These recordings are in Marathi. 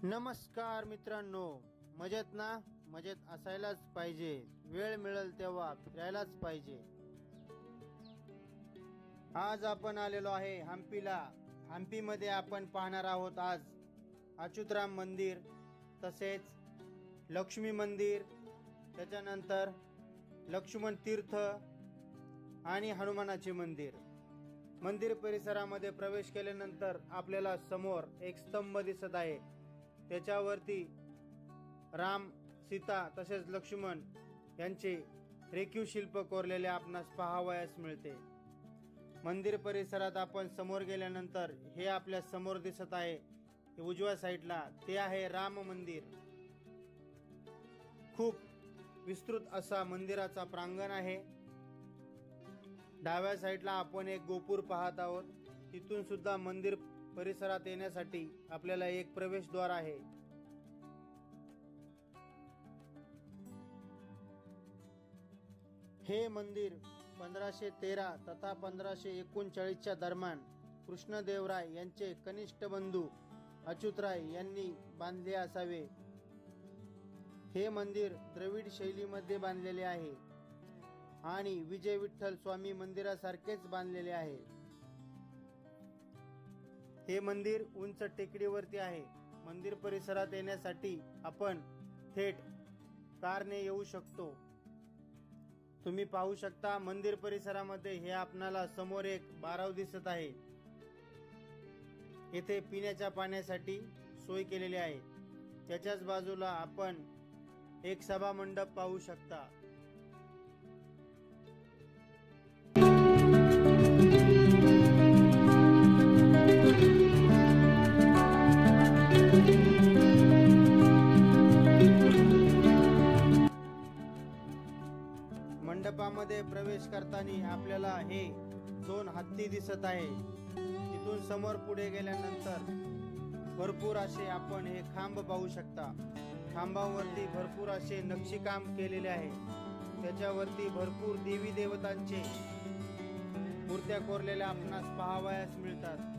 नमस्कार मित्रांनो, मजेत ना? मजेत असायलाच पाहिजे. वेळ मिळेल तेव्हा फिरायलाच पाहिजे. आज आपण आलेलो आहे हम्पीला. हम्पीमध्ये आपण पाहणार आहोत आज अच्युतराम मंदिर, तसेच लक्ष्मी मंदिर, त्याच्यानंतर लक्ष्मण तीर्थ आणि हनुमानाचे मंदिर. मंदिर परिसरामध्ये प्रवेश केल्यानंतर आपल्याला समोर एक स्तंभ दिसत आहे. त्याच्यावरती राम, सीता तसेच लक्ष्मण यांचे रेखीव शिल्प कोरलेले आपणास पाहावयास मिळते. मंदिर परिसरात आपण समोर गेल्यानंतर हे आपल्या समोर दिसत आहे उजव्या साईडला, ते आहे राम मंदिर. खूप विस्तृत असा मंदिराचा प्रांगण आहे. डाव्या साईडला आपण एक गोपुर पाहत आहोत. तिथून सुद्धा मंदिर परिसरात येण्यासाठी आपल्याला एक प्रवेशद्वार आहे. हे मंदिर 1513 तथा 1539 दरम्यान कृष्णदेवराय यांचे कनिष्ठ बंधू अच्युतराय यांनी बांधले असावे. हे मंदिर द्रविड शैलीमध्ये बांधलेले आहे आणि विजय विठ्ठल स्वामी मंदिरासारखेच बांधलेले आहे. हे मंदिर उंच टेकडीवरती आहे. मंदिर परिसरात येण्यासाठी आपण थेट कारने येऊ शकतो. तुम्ही पाहू शकता मंदिर परिसरामध्ये हे आपणाला समोर एक बारव दिसत आहे. येथे पिण्याच्या पाण्यासाठी सोय केलेली आहे. त्याच्याच बाजूला आपण एक सभा मंडप पाहू शकता. मंडपामध्ये प्रवेश करताना आपल्याला हे 2 हत्ती दिसत आहे. तिथून समोर पुढे गेल्यानंतर भरपूर असे आपण हे खांब पाहू शकता. खांबावरती भरपूर असे नक्षीकाम केलेले आहे. त्याच्यावरती भरपूर देवी देवतांचे मूर्त्या कोरलेल्या आपणास पाहावयास मिळतात.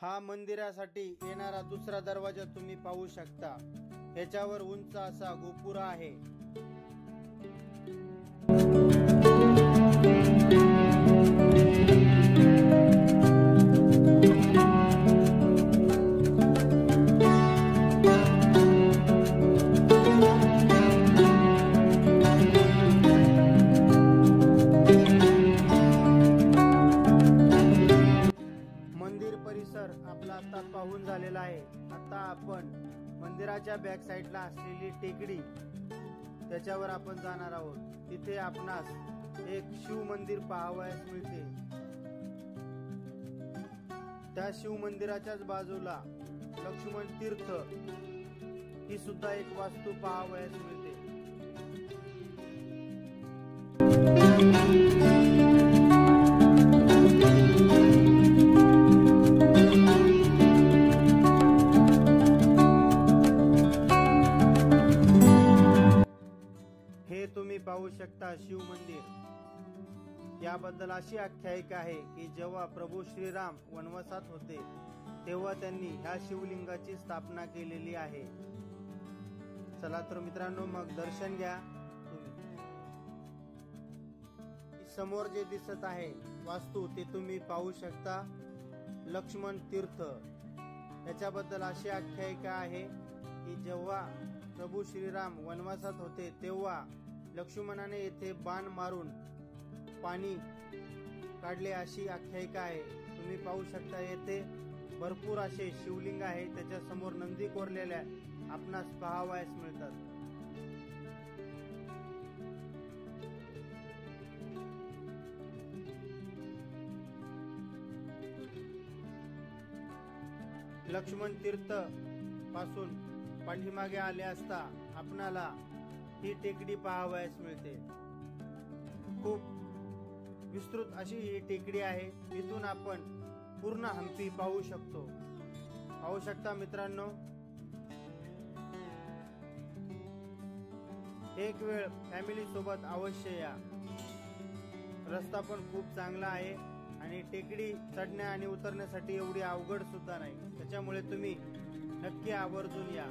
हा मंदिरासाठी येणारा दुसरा दरवाजा तुम्ही पाहू शकता. याच्यावर उंच असा गोपुरा आहे. आपला आता पाहून झालेला आहे. आता आपण मंदिराच्या बॅक साइडला असलेली टेकडी त्याच्यावर आपण जाणार आहोत. तिथे आपणास एक शिव मंदिर पाहावयास मिळते. त्या शिव मंदिराच्याच बाजूला लक्ष्मण तीर्थ ही सुद्धा एक वास्तू पाहावयास मिळते. तुम्ही पाहू शकता शिव मंदिर. याबद्दल अशी आख्यायिका आहे की जेव्हा प्रभू श्रीराम वनवासात होते तेव्हा त्यांनी ह्या शिवलिंगाची स्थापना केलेली आहे. चला तर मित्रांनो, मग दर्शन घ्या. समोर जे दिसत आहे वास्तू ते तुम्ही पाहू शकता लक्ष्मण तीर्थ. याच्याबद्दल अशी आख्यायिका आहे की जेव्हा प्रभू श्रीराम वनवासात होते तेव्हा लक्ष्मणाने येथे बाण मारून पाणी काढले अशी आख्यायिका आहे. तुम्ही पाहू शकता येथे भरपूर असे शिवलिंग आहे. त्याच्या समोर नंदी कोरलेल्या आपणास पाहावयास मिळतात. लक्ष्मण तीर्थ पासून पाठीमागे आले असता आपणाला ही टेकडी पाहावयास मिळते। खूप विस्तृत अशी ही टेकडी आहे। इथून आपण पूर्ण हम्पी पाहू शकतो। पाहू शकता मित्रांनो, एक वेळ फॅमिली सोबत अवश्य या। रस्ता पण खूप चांगला आहे आणि टेकडी चढण्या आणि उतरण्यासाठी एवढी अवघड सुद्धा नाही, त्याच्यामुळे तुम्ही नक्की आवर्जून या।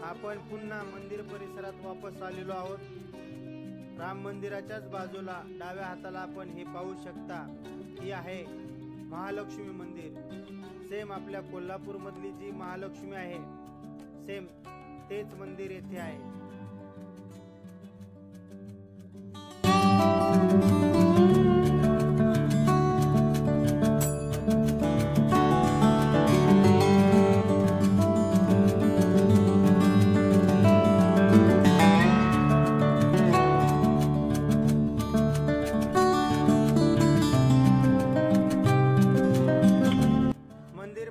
आपण पुन्हा मंदिर परिसरात वापस आलेलो आहोत। राम मंदिराच्याच बाजूला डाव्या हाताला आपण हे पाहू शकता, ही आहे महालक्ष्मी मंदिर। सेम आपल्या कोल्हापूर मधली जी महालक्ष्मी आहे, सेम तेच मंदिर येथे आहे।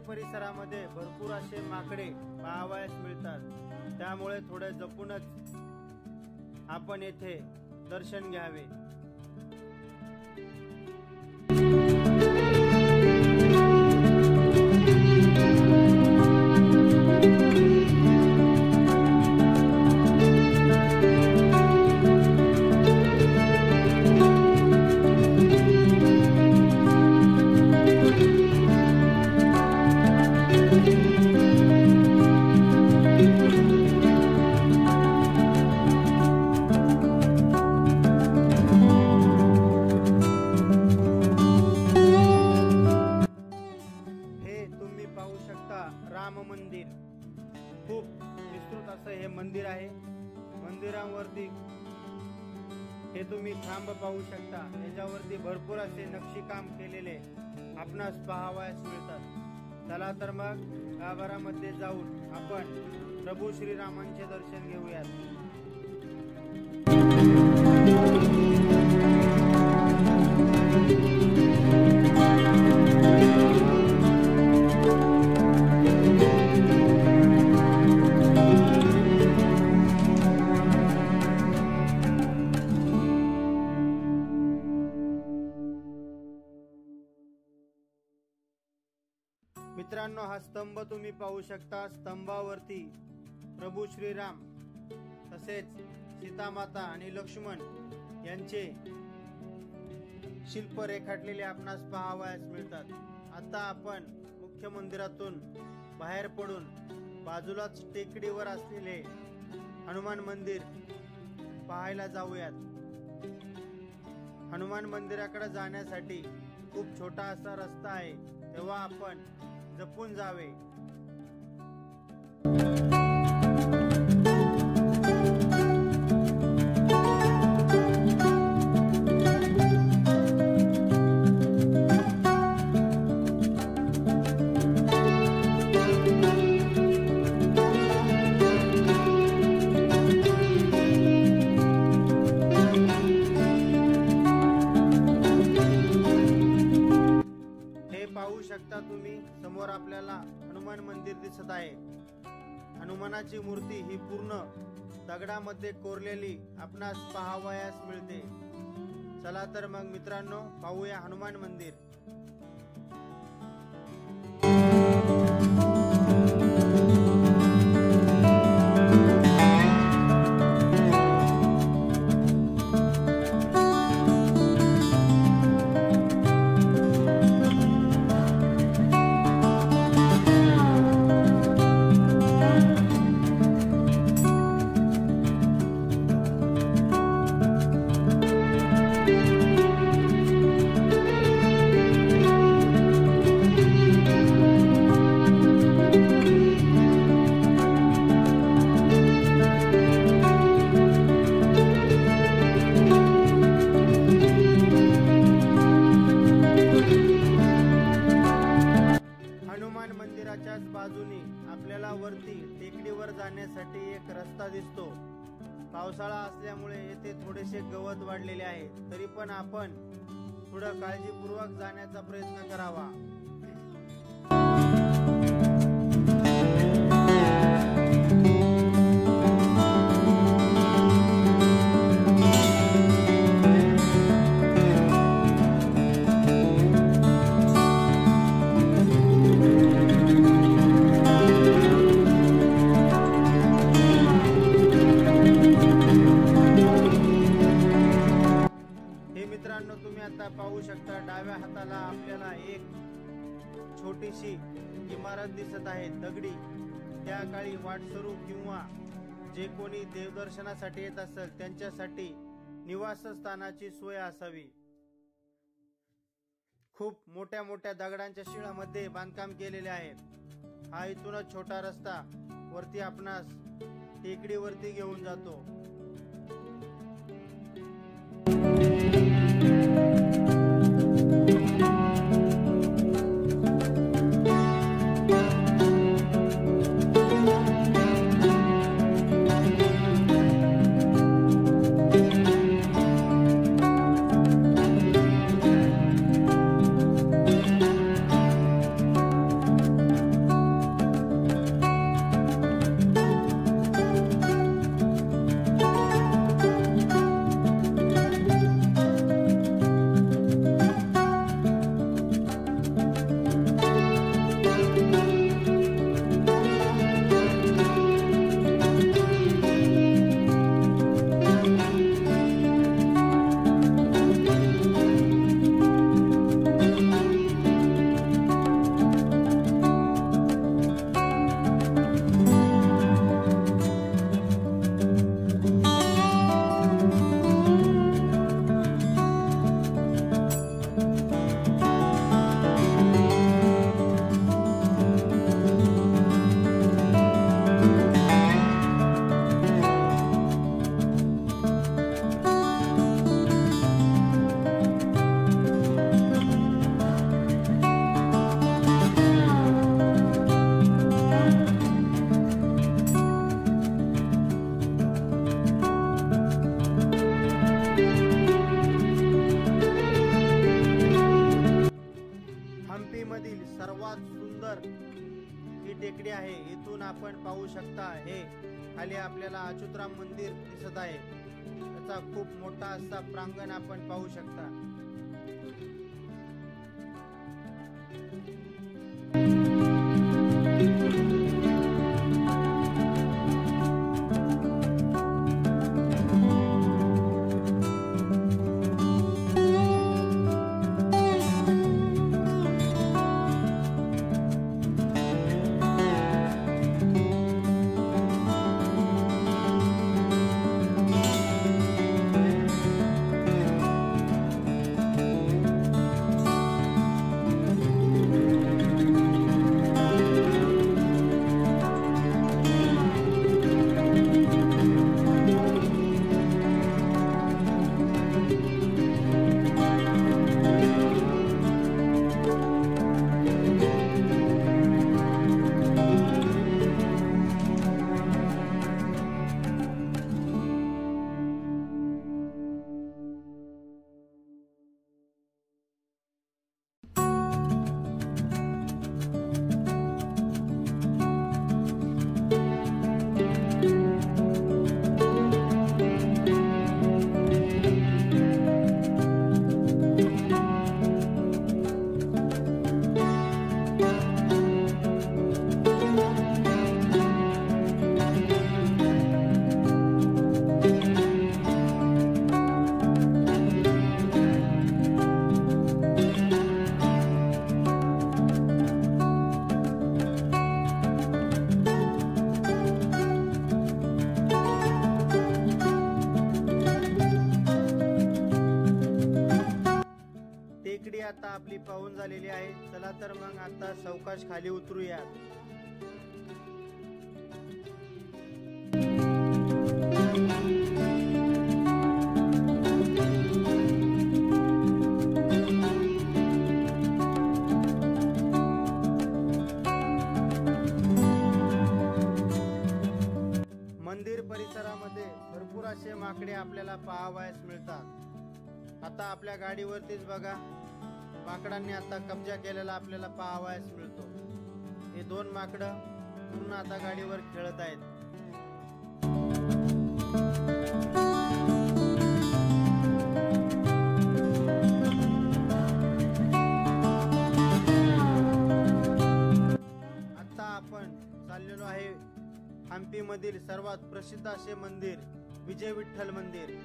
परिसरामध्ये भरपूर असे माकडे पाहावयास मिळतात, त्यामुळे थोडे जपूनच आपण येथे दर्शन घ्यावे। राम मंदिर खूप विस्तृत असं हे मंदिर आहे। मंदिरावरती हे तुम्ही खांब पाहू शकता, याच्यावरती भरपूर असे नक्षीकाम केलेले आपणास पाहावयास मिळतात। चला तर मग गाभाऱ्यामध्ये जाऊन आपण प्रभू श्रीरामांचे दर्शन घेऊयात। मित्रांनो, हा स्तंभ तुम्ही पाहू शकता। स्तंभावरती प्रभू श्रीराम तसेच सीतामाता आणि लक्ष्मण यांचे शिल्प रेखाटलेले आपणास पाहावयास मिळतात। आता आपण मुख्य मंदिरातून बाहेर पडून बाजूलाच टेकडीवर असलेले हनुमान मंदिर पाहायला जाऊयात। हनुमान मंदिराकडे जाण्यासाठी खूप छोटा असा रस्ता आहे, तेव्हा आपण जपून जावे। पाहू शकता तुम्ही, समोर आपल्याला हनुमान मंदिर दिसत आहे हनुमानाची मूर्ती ही पूर्ण दगडामध्ये कोरलेली आपणास पाहावयास मिळते। चला तर मग मित्रांनो, पाहूया हनुमान मंदिर। मंदिराच्याच बाजूने आपल्याला वरती टेकडीवर जाण्यासाठी एक रस्ता दिसतो। पावसाळा असल्यामुळे येथे थोडेसे गवत वाढलेले आहे, तरी पण आपण थोडं काळजीपूर्वक जाण्याचा प्रयत्न करावा। मित्रांनो, तुम्ही आता पाहू शकता डाव्या हाताला आपल्याला एक छोटीशी इमारत दिसत आहे, दगडी। त्या काळी वाटसरू किंवा जे कोणी देवदर्शनासाठी येत असेल त्यांच्यासाठी निवासस्थानाची सोय असावी। खूप मोठ्या मोठ्या दगडांच्या शिळामध्ये बांधकाम केलेले आहे। हा इथूनच छोटा रस्ता वरती आपणास टेकडीवरती घेऊन जातो। मधील सर्वात सुंदर ही टेकडी आहे। इथून आपण पाहू शकता, हे खाली आपल्याला अच्युतराम मंदिर दिसत आहे। त्याचा खूप मोठा असा प्रांगण आपण पाहू शकता। आपली पाहून झालेली आहे. चला तर मग आता सावकाश खाली उतरूयात. मंदिर परिसरामध्ये भरपूर असे माकडे आपल्याला पाहावयास मिळतात. आता आपल्या गाडीवरतीच बघा, माकडांनी आता कब्जा केलेला आपल्याला पाहावयास मिळतो. हे 2 माकडं पूर्ण आता गाडीवर खेळत आहेत. आता आपण चाललेलो आहे हम्पी मधील सर्वात प्रसिद्ध असे मंदिर विजय विठ्ठल मंदिर.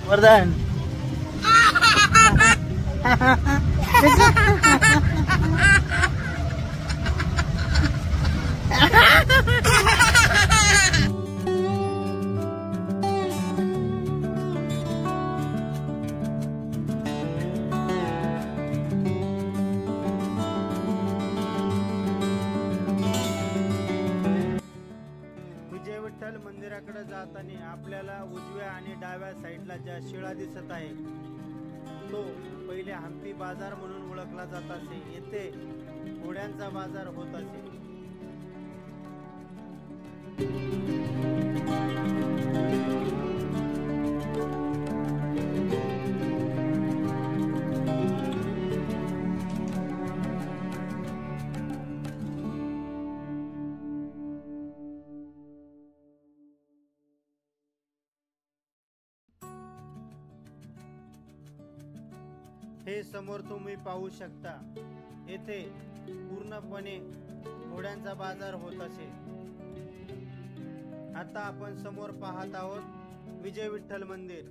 वर्धन विठ्ठल मंदिराकडे जाताना आपल्याला उजव्या आणि डाव्या साईडला ज्या शिळा दिसत आहे तो पहिले हम्पी बाजार म्हणून ओळखला जात असे. येथे घोड्यांचा बाजार होत असे. हे समोर तुम्ही पाहू शकता, येथे पूर्णपणे घोड्यांचा बाजार होत असे. आता आपण समोर पाहत आहोत विजय विठ्ठल मंदिर.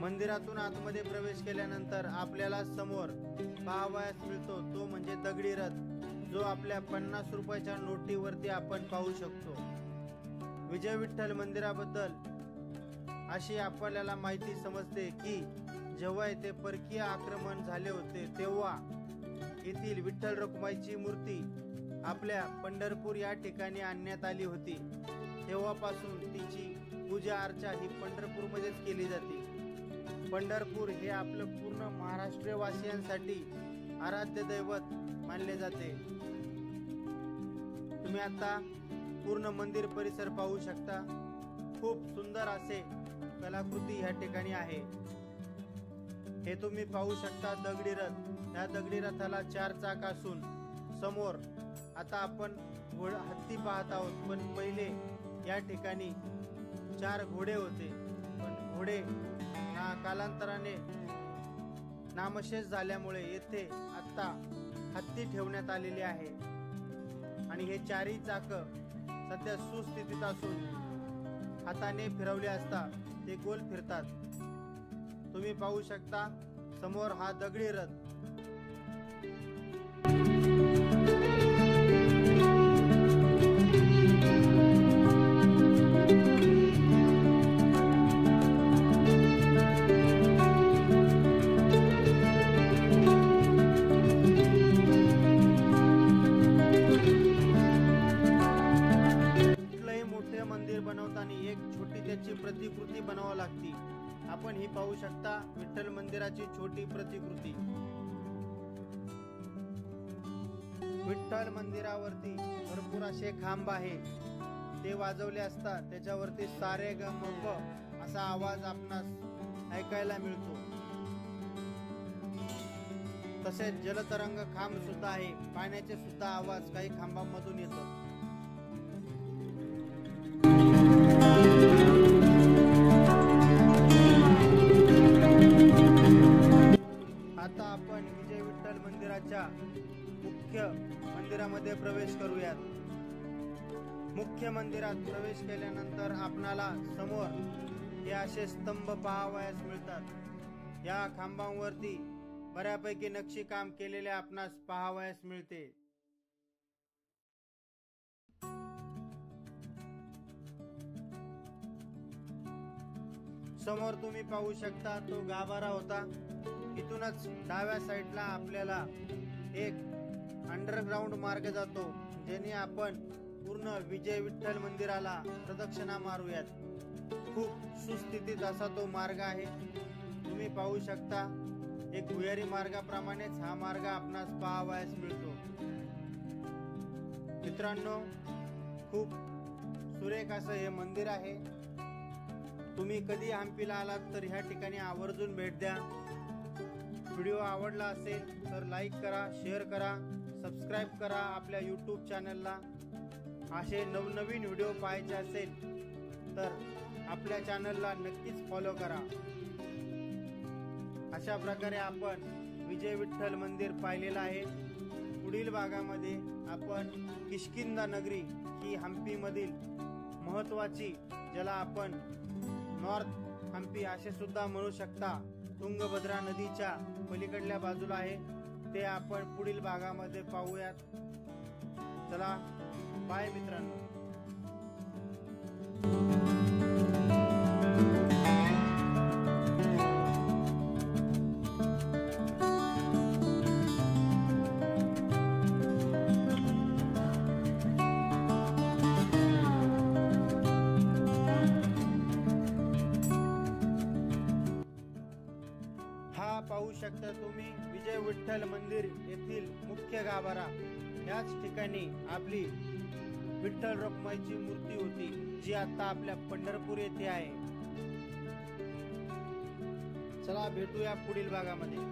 मंदिरातून आतमध्ये प्रवेश केल्यानंतर आपल्याला समोर पाहावयास मिळतो तो म्हणजे दगडी रथ, जो आपल्या 50 रुपयाच्या नोटीवरती आपण पाहू शकतो. विजय विठ्ठल मंदिराबद्दल अशी आपल्याला माहिती समजते की जेव्हा येथे परकीय आक्रमण झाले होते तेव्हा येथील विठ्ठल रखुमाईची मूर्ती आपल्या पंढरपूर या ठिकाणी आणण्यात आली होती. तेव्हापासून तिची पूजा अर्चा ही पंढरपूरमध्येच केली जाते. पंढरपूर हे आपलं पूर्ण महाराष्ट्र वासियांसाठी आराध्य दैवत मानले जाते. तुम्ही आता पूर्ण मंदिर परिसर पाहू शकता. खूप सुंदर असे कलाकृती या ठिकाणी आहे. हे तुम्ही पाहू शकता दगडी रथ. या दगडी रथाला 4 चाक असून समोर आता आपण हत्ती पाहत आहोत, पण पहिले या ठिकाणी 4 घोडे होते. पण घोडे कालांतराने नामशेष झाल्यामुळे येथे आता हत्ती ठेवण्यात आलेली आहे. आणि हे 4ही चाक सध्या सुस्थितीत असून हाताने फिरवले असता ते गोल फिरतात. तुम्ही पाहू शकता समोर हा दगडी रथ. प्रतिकृती बनावी लागती. आपण ही पाहू शकता विठ्ठल मंदिराची छोटी प्रतिकृती. विठ्ठल मंदिरावरती भरपूर असे खांब आहे. ते वाजवले असता त्याच्यावरती सारे ग म प असा आवाज आपणास ऐकायला मिळतो. तसेच जलतरंग खांब सुद्धा आहे. पाण्याचे सुद्धा आवाज काही खांबांमधून येतो. आता आपण विजय विठ्ठल मंदिराच्या मुख्य मंदिरामध्ये प्रवेश करूयात. मुख्य मंदिरात प्रवेश केल्यानंतर आपणाला समोर हे असे स्तंभ पाहावयास मिळतात। या खांबांवरती बऱ्यापैकी नक्षीकाम केलेले आपणास पाहावयास मिळते। समोर तुम्ही पाहू शकता तो गाभारा होता। इथूनच डाव्या साईडला आपल्याला एक अंडरग्राउंड मार्ग जातो, ज्याने आपण पूर्ण विजय विठ्ठल मंदिराला प्रदक्षिणा मारूयात। खूप सुस्थितीत असा तो मार्ग आहे। तुम्ही पाहू शकता एक भुयारी मार्गाप्रमाणेच हा मार्ग आपणास पाहावयास मिळतो। मित्रांनो, खूप सुरेख असं हे मंदिर आहे। तुम्ही कधी हम्पीला आलात तर ह्या ठिकाणी आवर्जून भेट द्या। व्हिडिओ आवडला असेल तर लाईक करा, शेअर करा, सबस्क्राईब करा आपल्या यूट्यूब चॅनलला। असे नवनवीन व्हिडिओ पाहायचे असेल तर आपल्या चॅनलला नक्कीच फॉलो करा। अशा प्रकारे आपण विजय विठ्ठल मंदिर पाहिलेलं आहे। पुढील भागामध्ये आपण किष्किंधा नगरी ही हम्पी मधील महत्वाची, ज्याला आपण नॉर्थ हम्पी असे सुद्धा म्हणू शकता, तुंगभद्रा नदीच्या पलीकडल्या बाजूला आहे, ते आपण पुढील भागामध्ये पाहूयात। चला बाय मित्रांनो। हा पाहू शकता तुम्ही विजय विठ्ठल मंदिर येथील मुख्य गाभारा। याच ठिकाणी आपली विठ्ठल रखुमाईची मूर्ती होती, जी आता आपल्या पंढरपूर येथे आहे। चला भेटूया पुढील भागामध्ये।